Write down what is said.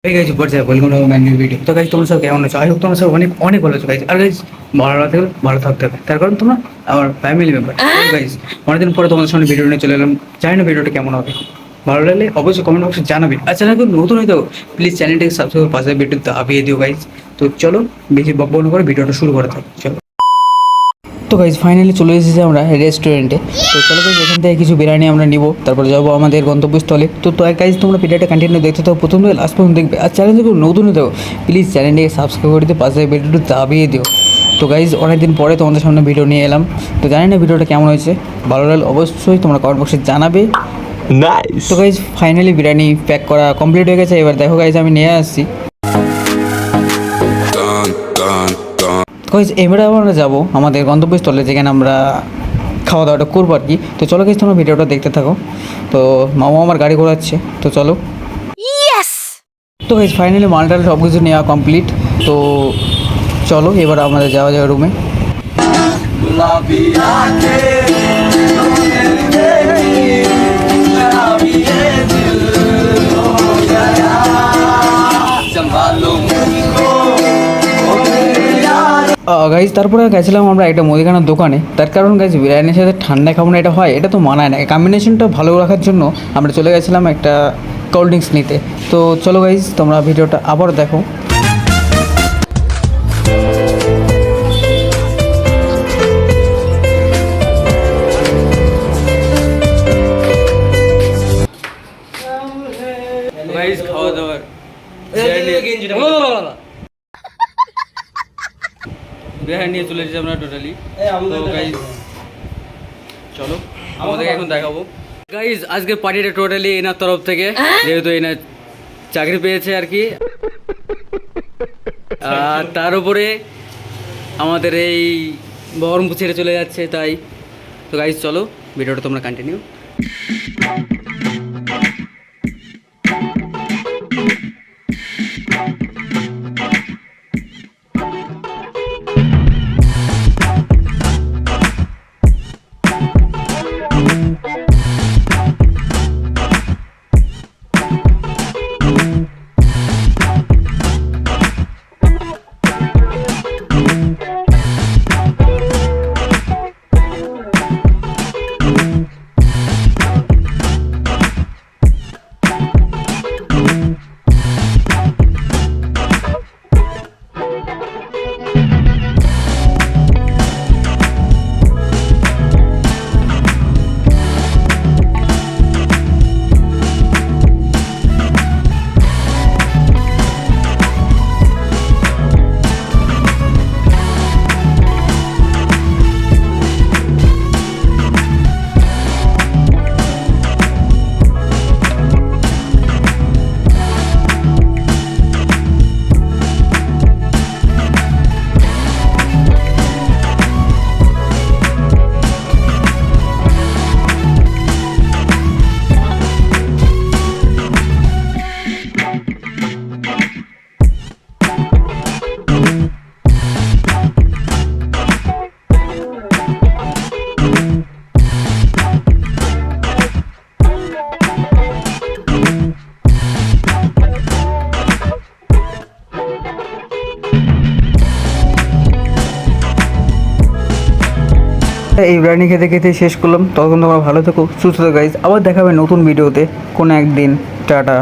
Hey guys, what's up? Welcome to my new video. তো guys তোমরা সব কেমন আছো? আই হোপ তোমরা সব অনেক অনেক ভালো আছো গাইজ। আর গাইজ ভালো থাকতে হবে, তার কারণ তোমরা আমার ফ্যামিলি মেম্বার। গাইজ অনেকদিন পরে তোমাদের সামনে ভিডিও নিয়ে চলে এলাম। জানি না ভিডিওটা কেমন হবে, ভালো লাগলে অবশ্যই কমেন্ট বক্সে জানাবে। আর চ্যানেল নতুন হয়ে যাও, প্লিজ চ্যানেলটাকে সাবস্ক্রাইব পাশে ভিডিও দাবিয়ে দিও গাইজ। তো চলো বেশি বকবক না করে ভিডিওটা শুরু করা থাক। চলো। তো গাইজ ফাইনালি চলে এসেছি আমরা রেস্টুরেন্টে। তো চলো গাইজ এখান থেকে কিছু বিরিয়ানি আমরা নিব, তারপরে যাবো আমাদের গন্তব্যস্থলে। তো গাইজ তোমরা ভিডিওটা কন্টিনিউ দেখতে থাকো, প্রথম থেকে লাস্ট পর্যন্ত দেখবে। আর চ্যানেল থেকে নতুন হয়ে থাকো, প্লিজ চ্যানেলটিকে সাবস্ক্রাইব করে দিতে পাশে ভিডিওটা দাবিয়ে দিও। তো গাইজ অনেকদিন পরে তোমাদের সামনে ভিডিও নিয়ে এলাম। তো জানি না ভিডিওটা কেমন হয়েছে, ভালো লাগলে অবশ্যই তোমরা কমেন্ট বক্সে জানাবে। নাইস। তো গাইজ ফাইনালি বিরিয়ানি প্যাক করা কমপ্লিট হয়ে গেছে। এবার দেখো গাইজ আমি নিয়ে আসছি। গাইজ এবারে আমরা যাবো আমাদের গন্তব্যস্থলে, যেখানে আমরা খাওয়া দাওয়াটা করবো আর কি। তো চলো গাইজ তোমরা ভিডিওটা দেখতে থাকো। তো মামা আমার গাড়ি ঘোরাচ্ছে, তো চলো। তো গাইজ ফাইনালি মালটাল সব কিছু নেওয়া কমপ্লিট। তো চলো এবার আমাদের যাওয়া যাবে রুমে। গাইজ তারপরে গেছিলাম আমরা একটা মুদিখানার দোকানে। তার কারণ গাইজ বিরিয়ানির সাথে ঠান্ডা খাবো না, এটা হয়, এটা তো মানায় না। কম্বিনেশনটা ভালো রাখার জন্য আমরা চলে গেছিলাম একটা কোল্ড ড্রিঙ্কস নিতে। তো চলো গাইজ তোমরা ভিডিওটা আবার দেখো। গাইজ খাওয়া দাওয়ার বিরিয়ানি নিয়ে চলে এসেছি আমরা টোটালি। তো গাইজ চলো আমাদেরকে এখন দেখাবো। গাইজ আজকের পার্টিটা টোটালি এনার তরফ থেকে, যেহেতু এনার চাকরি পেয়েছে আর কি। আর তার উপরে আমাদের এই বহরমপুর ছেড়ে চলে যাচ্ছে, তাই। তো গাইজ চলো ভিডিওটা তোমরা কন্টিনিউ। এই বিরিয়ানি খেতে খেতে শেষ করলাম। তখন তোমরা ভালো থেকো, সুস্থ থাকো গাইজ। আবার দেখাবে নতুন ভিডিওতে কোনো একদিন। টাটা।